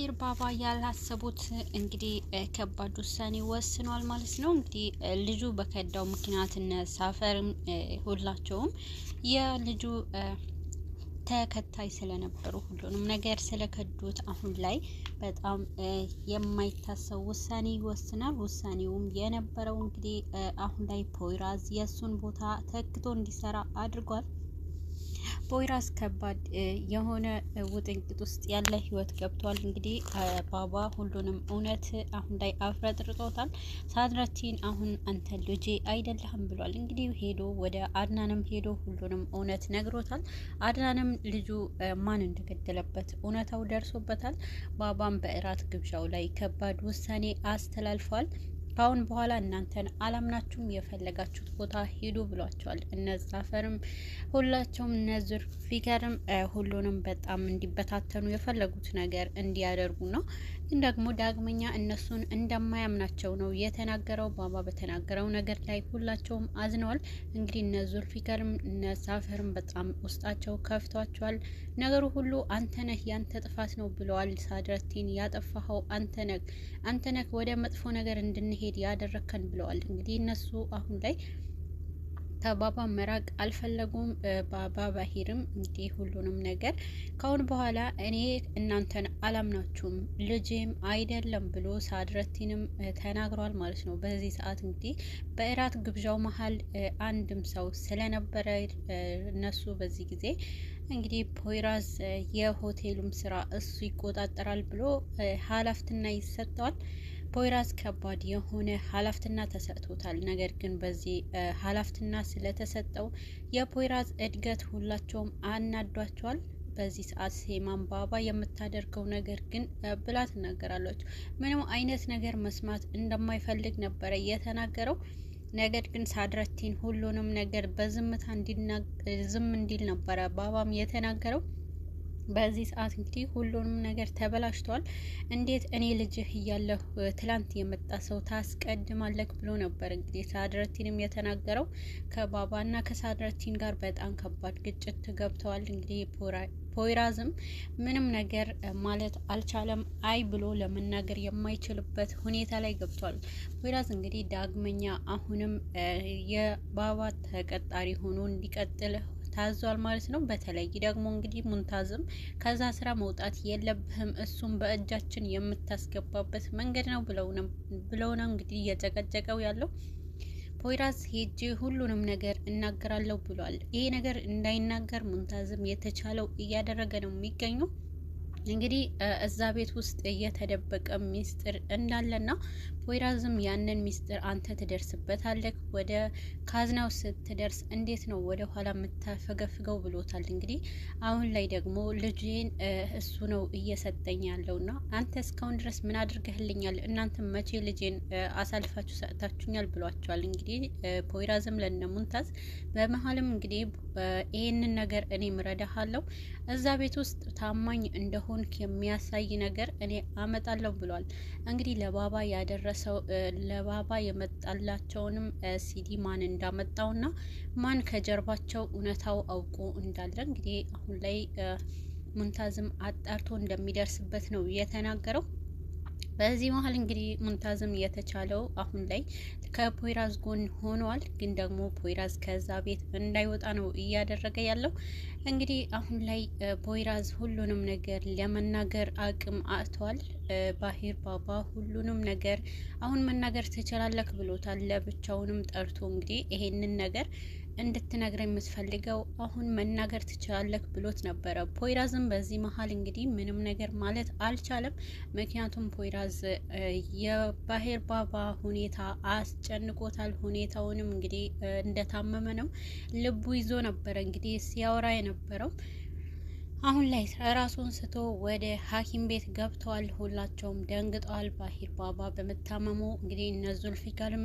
ባሂር ባባ ያላሰቡት እንግዲህ ከባድ ውሳኔ ወስኗል ማለት ነው። እንግዲህ ልጁ በከዳው ምክንያት እነ ሳፈርም ሁላቸውም የልጁ ተከታይ ስለነበሩ ሁሉንም ነገር ስለከዱት አሁን ላይ በጣም የማይታሰብ ውሳኔ ይወስናል። ውሳኔውም የነበረው እንግዲህ አሁን ላይ ፖይራዝ የእሱን ቦታ ተክቶ እንዲሰራ አድርጓል። ፖይራዝ ከባድ የሆነ ውጥንቅጥ ውስጥ ያለ ህይወት ገብቷል። እንግዲህ ባባ ሁሉንም እውነት አሁን ላይ አፍረጥርጦታል። ሳድራቲን አሁን አንተ ልጄ አይደለህም ብሏል። እንግዲህ ሄዶ ወደ አድናንም ሄዶ ሁሉንም እውነት ነግሮታል። አድናንም ልጁ ማን እንደገደለበት እውነታው ደርሶበታል። ባባም በእራት ግብዣው ላይ ከባድ ውሳኔ አስተላልፏል። ካሁን በኋላ እናንተን አላምናችሁም፣ የፈለጋችሁት ቦታ ሄዱ ብሏቸዋል። እነ ዛፈርም ሁላቸውም እነ ዙልፊከርም ሁሉንም በጣም እንዲበታተኑ የፈለጉት ነገር እንዲያደርጉ ነው። ግን ደግሞ ዳግመኛ እነሱን እንደማያምናቸው ነው የተናገረው። ባባ በተናገረው ነገር ላይ ሁላቸውም አዝነዋል። እንግዲህ እነ ዙልፊከርም እነ ዛፈርም በጣም ውስጣቸው ከፍቷቸዋል። ነገሩ ሁሉ አንተ ነህ፣ ያንተ ጥፋት ነው ብለዋል። ሳድረቲን ያጠፋኸው አንተ ነህ ወደ መጥፎ ነገር እንድንሄድ ያደረከን ብለዋል። እንግዲህ እነሱ አሁን ላይ ከባባ መራቅ አልፈለጉም። ባባ ባሂርም እንግዲህ ሁሉንም ነገር ካሁን በኋላ እኔ እናንተን አላምናችሁም ልጄም አይደለም ብሎ ሳድረቲንም ተናግሯል ማለት ነው። በዚህ ሰዓት እንግዲህ በእራት ግብዣው መሀል አንድም ሰው ስለነበረ እነሱ በዚህ ጊዜ እንግዲህ ፖይራዝ የሆቴሉም ስራ እሱ ይቆጣጠራል ብሎ ኃላፊነት ይሰጠዋል። ፖይራዝ ከባድ የሆነ ኃላፊነት ተሰጥቶታል። ነገር ግን በዚህ ኃላፊነት ስለተሰጠው የፖይራዝ እድገት ሁላቸውም አናዷቸዋል። በዚህ ሰዓት ሴማን ባባ የምታደርገው ነገር ግን ብላ ትናገራለች። ምንም አይነት ነገር መስማት እንደማይፈልግ ነበረ የተናገረው። ነገር ግን ሳድረቲን ሁሉንም ነገር በዝምታ ዝም እንዲል ነበረ ባባም የተናገረው። በዚህ ሰዓት እንግዲህ ሁሉንም ነገር ተበላሽቷል። እንዴት እኔ ልጅህ እያለሁ ትላንት የመጣ ሰው ታስቀድማለክ ብሎ ነበር እንግዲህ ሳድረቲንም የተናገረው። ከባባና ከሳድረቲን ጋር በጣም ከባድ ግጭት ገብተዋል። እንግዲህ ፖይራዝም ምንም ነገር ማለት አልቻለም። አይ ብሎ ለመናገር የማይችልበት ሁኔታ ላይ ገብቷል። ፖይራዝ እንግዲህ ዳግመኛ አሁንም የባባ ተቀጣሪ ሆኖ እንዲቀጥል ታዟል ማለት ነው። በተለይ ደግሞ እንግዲህ ሙንታዝም ከዛ ስራ መውጣት የለብህም፣ እሱም በእጃችን የምታስገባበት መንገድ ነው ብለው ነው እንግዲህ እየጨቀጨቀው ያለው። ፖይራዝ ሄጄ ሁሉንም ነገር እናገራለሁ ብሏል። ይሄ ነገር እንዳይናገር ሙንታዝም የተቻለው እያደረገ ነው የሚገኘው። እንግዲህ እዛ ቤት ውስጥ እየተደበቀ ሚስጥር እንዳለና ፖይራዝም ያንን ሚስጥር አንተ ትደርስበታለህ፣ ወደ ካዝናው ስትደርስ እንዴት ነው ወደ ኋላ የምታፈገፍገው ብሎታል። እንግዲህ አሁን ላይ ደግሞ ልጄን እሱ ነው እየሰጠኝ ያለውና አንተ እስካሁን ድረስ ምን አድርገህልኛል? እናንተ መቼ ልጄን አሳልፋችሁ ሰጥታችሁኛል ብሏቸዋል። እንግዲህ ፖይራዝም ለነሙንታዝ በመሀልም እንግዲህ ይህንን ነገር እኔ ምረዳሃለሁ፣ እዛ ቤት ውስጥ ታማኝ እንደሆንክ የሚያሳይ ነገር እኔ አመጣለሁ ብሏል። እንግዲህ ለባባ ያደረሰው ለባባ የመጣላቸውንም ሲዲ ማን እንዳመጣውና ማን ከጀርባቸው እውነታው አውቆ እንዳለ እንግዲህ አሁን ላይ ሙንታዝም አጣርቶ እንደሚደርስበት ነው የተናገረው። በዚህ መሀል እንግዲህ ሙንታዝም የተቻለው አሁን ላይ ከፖይራዝ ጎን ሆኗል። ግን ደግሞ ፖይራዝ ከዛ ቤት እንዳይወጣ ነው እያደረገ ያለው። እንግዲህ አሁን ላይ ፖይራዝ ሁሉንም ነገር ለመናገር አቅም አጥቷል። ባሂር ባባ ሁሉንም ነገር አሁን መናገር ትችላለህ ብሎታል። ለብቻውንም ጠርቶ እንግዲህ ይሄንን ነገር እንድትነግረኝ የምትፈልገው አሁን መናገር ትችላለህ ብሎት ነበረ። ፖይራዝም በዚህ መሀል እንግዲህ ምንም ነገር ማለት አልቻለም። ምክንያቱም ፖይራዝ የባሂር ባባ ሁኔታ አስጨንቆታል። ሁኔታውንም እንግዲህ እንደታመመ ነው ልቡ ይዞ ነበረ እንግዲህ ሲያወራ የነበረው። አሁን ላይ ራሱን ስቶ ወደ ሐኪም ቤት ገብተዋል። ሁላቸውም ደንግጠዋል። ባሂር ባባ በመታመሙ እንግዲህ እነ ዙልፊከርም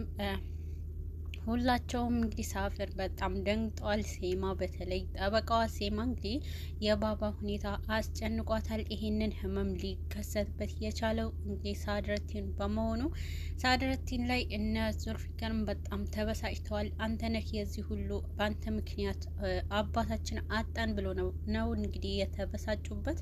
ሁላቸውም እንግዲህ ሳፍር በጣም ደንግጠዋል። ሴማ በተለይ ጠበቃዋ ሴማ እንግዲህ የባባ ሁኔታ አስጨንቋታል። ይሄንን ህመም ሊከሰትበት የቻለው እንግዲህ ሳድረቲን በመሆኑ ሳድረቲን ላይ እነ ዙልፊከርም በጣም ተበሳጭተዋል። አንተ ነህ የዚህ ሁሉ በአንተ ምክንያት አባታችን አጣን ብሎ ነው እንግዲህ የተበሳጩበት።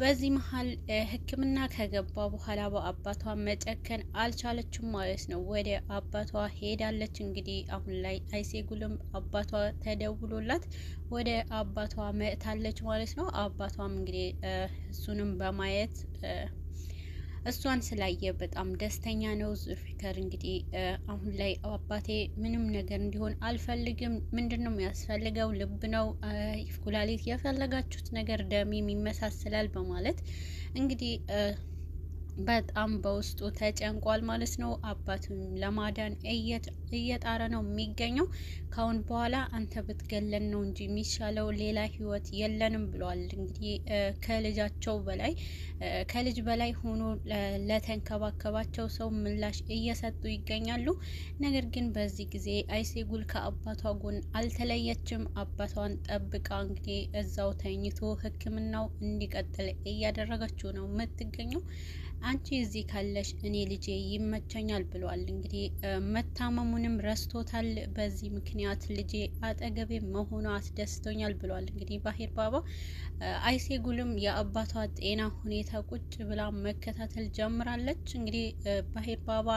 በዚህ መሀል ሕክምና ከገባ በኋላ በአባቷ መጨከን አልቻለችም ማለት ነው። ወደ አባቷ ሄዳለች። እንግዲህ አሁን ላይ አይሴጉልም አባቷ ተደውሎላት ወደ አባቷ መጥታለች ማለት ነው። አባቷም እንግዲህ እሱንም በማየት እሷን ስላየ በጣም ደስተኛ ነው። ዙልፊከር እንግዲህ አሁን ላይ አባቴ ምንም ነገር እንዲሆን አልፈልግም። ምንድነው የሚያስፈልገው? ልብ ነው፣ ኩላሊት፣ የፈለጋችሁት ነገር ደሜም ይመሳሰላል በማለት እንግዲህ በጣም በውስጡ ተጨንቋል ማለት ነው። አባቱን ለማዳን እየጣረ ነው የሚገኘው። ካሁን በኋላ አንተ ብትገለን ነው እንጂ የሚሻለው ሌላ ህይወት የለንም ብለዋል። እንግዲህ ከልጅ በላይ ሆኖ ለተንከባከባቸው ሰው ምላሽ እየሰጡ ይገኛሉ። ነገር ግን በዚህ ጊዜ አይሴጉል ከአባቷ ጎን አልተለየችም። አባቷን ጠብቃ እንግዲህ እዛው ተኝቶ ሕክምናው እንዲቀጥል እያደረገችው ነው የምትገኘው። አንቺ እዚህ ካለሽ እኔ ልጄ ይመቸኛል ብሏል። እንግዲህ መታመሙንም ረስቶታል። በዚህ ምክንያት ልጄ አጠገቤ መሆኗ አስደስቶኛል ብሏል። እንግዲህ ባሂር ባባ አይሴጉልም የአባቷ ጤና ሁኔታ ቁጭ ብላ መከታተል ጀምራለች። እንግዲህ ባሂር ባባ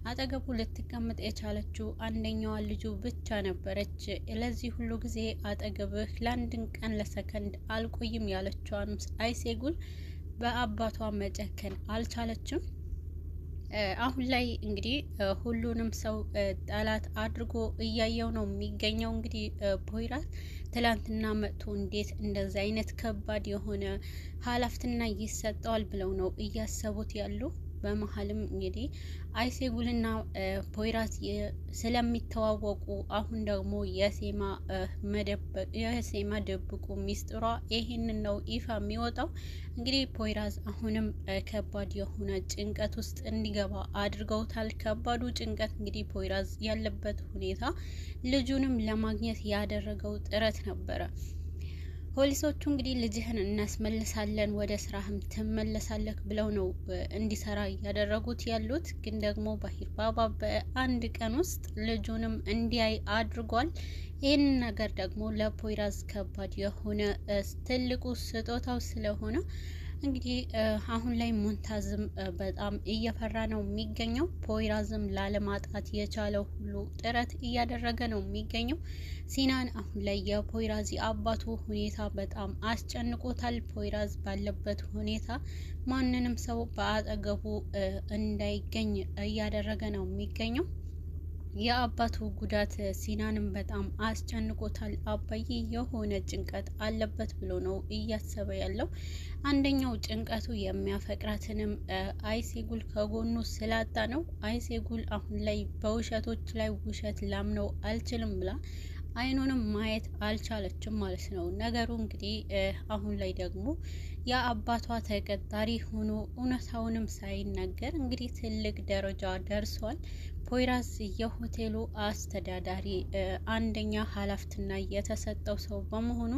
አጠገቡ ልትቀመጥ የቻለችው አንደኛዋ ልጁ ብቻ ነበረች። ለዚህ ሁሉ ጊዜ አጠገብህ ለአንድን ቀን ለሰከንድ አልቆይም ያለችዋን አይሴጉል በአባቷ መጨከን አልቻለችም። አሁን ላይ እንግዲህ ሁሉንም ሰው ጠላት አድርጎ እያየው ነው የሚገኘው። እንግዲህ ፖይራዝ ትላንትና መጥቶ እንዴት እንደዛ አይነት ከባድ የሆነ ኃላፊነት ይሰጠዋል ብለው ነው እያሰቡት ያሉ። በመሀልም እንግዲህ አይሴጉልና ፖይራዝ ስለሚተዋወቁ አሁን ደግሞ የሴማ ደብቁ ሚስጥሯ ይሄንን ነው ይፋ የሚወጣው። እንግዲህ ፖይራዝ አሁንም ከባድ የሆነ ጭንቀት ውስጥ እንዲገባ አድርገውታል። ከባዱ ጭንቀት እንግዲህ ፖይራዝ ያለበት ሁኔታ ልጁንም ለማግኘት ያደረገው ጥረት ነበረ። ፖሊሶቹ እንግዲህ ልጅህን እናስመልሳለን፣ ወደ ስራህም ትመለሳለህ ብለው ነው እንዲሰራ ያደረጉት ያሉት። ግን ደግሞ ባሂር ባባ በአንድ ቀን ውስጥ ልጁንም እንዲያይ አድርጓል። ይህን ነገር ደግሞ ለፖይራዝ ከባድ የሆነ ትልቁ ስጦታው ስለሆነ እንግዲህ አሁን ላይ ሙንታዝም በጣም እየፈራ ነው የሚገኘው። ፖይራዝም ላለማጣት የቻለው ሁሉ ጥረት እያደረገ ነው የሚገኘው። ሲናን አሁን ላይ የፖይራዝ አባቱ ሁኔታ በጣም አስጨንቆታል። ፖይራዝ ባለበት ሁኔታ ማንንም ሰው በአጠገቡ እንዳይገኝ እያደረገ ነው የሚገኘው። የአባቱ ጉዳት ሲናንም በጣም አስጨንቆታል። አባዬ የሆነ ጭንቀት አለበት ብሎ ነው እያሰበ ያለው። አንደኛው ጭንቀቱ የሚያፈቅራትንም አይሴጉል ከጎኑ ስላጣ ነው። አይሴጉል አሁን ላይ በውሸቶች ላይ ውሸት ላምነው አልችልም ብላ አይኑንም ማየት አልቻለችም ማለት ነው። ነገሩ እንግዲህ አሁን ላይ ደግሞ የአባቷ ተቀጣሪ ሆኖ እውነታውንም ሳይናገር እንግዲህ ትልቅ ደረጃ ደርሷል። ፖይራዝ የሆቴሉ አስተዳዳሪ አንደኛ ኃላፊነት የተሰጠው ሰው በመሆኑ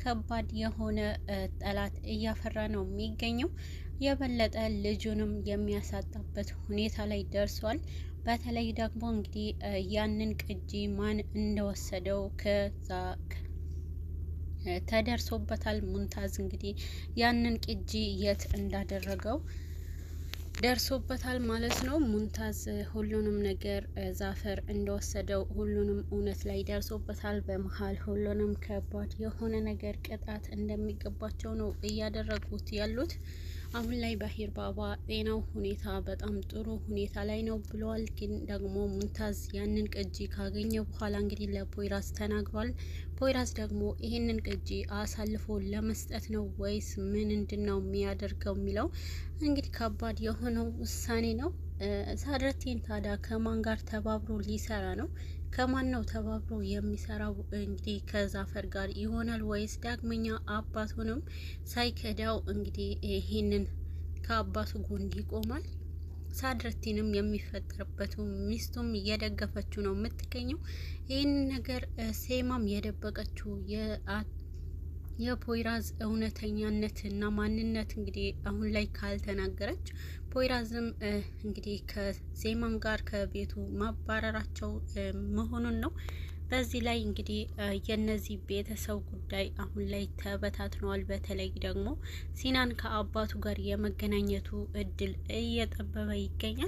ከባድ የሆነ ጠላት እያፈራ ነው የሚገኘው። የበለጠ ልጁንም የሚያሳጣበት ሁኔታ ላይ ደርሷል። በተለይ ደግሞ እንግዲህ ያንን ቅጂ ማን እንደወሰደው ከዛ ተደርሶበታል። ሙንታዝ እንግዲህ ያንን ቅጂ የት እንዳደረገው ደርሶበታል ማለት ነው። ሙንታዝ ሁሉንም ነገር ዛፈር እንደወሰደው ሁሉንም እውነት ላይ ደርሶበታል። በመሀል ሁሉንም ከባድ የሆነ ነገር ቅጣት እንደሚገባቸው ነው እያደረጉት ያሉት። አሁን ላይ ባሂር ባባ ጤናው ሁኔታ በጣም ጥሩ ሁኔታ ላይ ነው ብለዋል። ግን ደግሞ ሙንታዝ ያንን ቅጂ ካገኘ በኋላ እንግዲህ ለፖይራዝ ተናግሯል። ፖይራዝ ደግሞ ይሄንን ቅጂ አሳልፎ ለመስጠት ነው ወይስ ምንድነው የሚያደርገው የሚለው እንግዲህ ከባድ የሆነው ውሳኔ ነው። ሳድረቴን ታዲያ ከማን ጋር ተባብሮ ሊሰራ ነው? ከማን ነው ተባብሮ የሚሰራው? እንግዲህ ከዛፈር ጋር ይሆናል ወይስ ዳግመኛ አባቱንም ሳይከዳው እንግዲህ ይሄንን ከአባቱ ጎን ይቆማል? ሳድረቴንም የሚፈጠርበት ሚስቱም እየደገፈችው ነው የምትገኘው። ይህን ነገር ሴማም የደበቀችው የፖይራዝ እውነተኛነት እና ማንነት እንግዲህ አሁን ላይ ካልተናገረች ፖይራዝም እንግዲህ ከሴማም ጋር ከቤቱ ማባረራቸው መሆኑን ነው። በዚህ ላይ እንግዲህ የነዚህ ቤተሰብ ጉዳይ አሁን ላይ ተበታትነዋል። በተለይ ደግሞ ሲናን ከአባቱ ጋር የመገናኘቱ እድል እየጠበበ ይገኛል።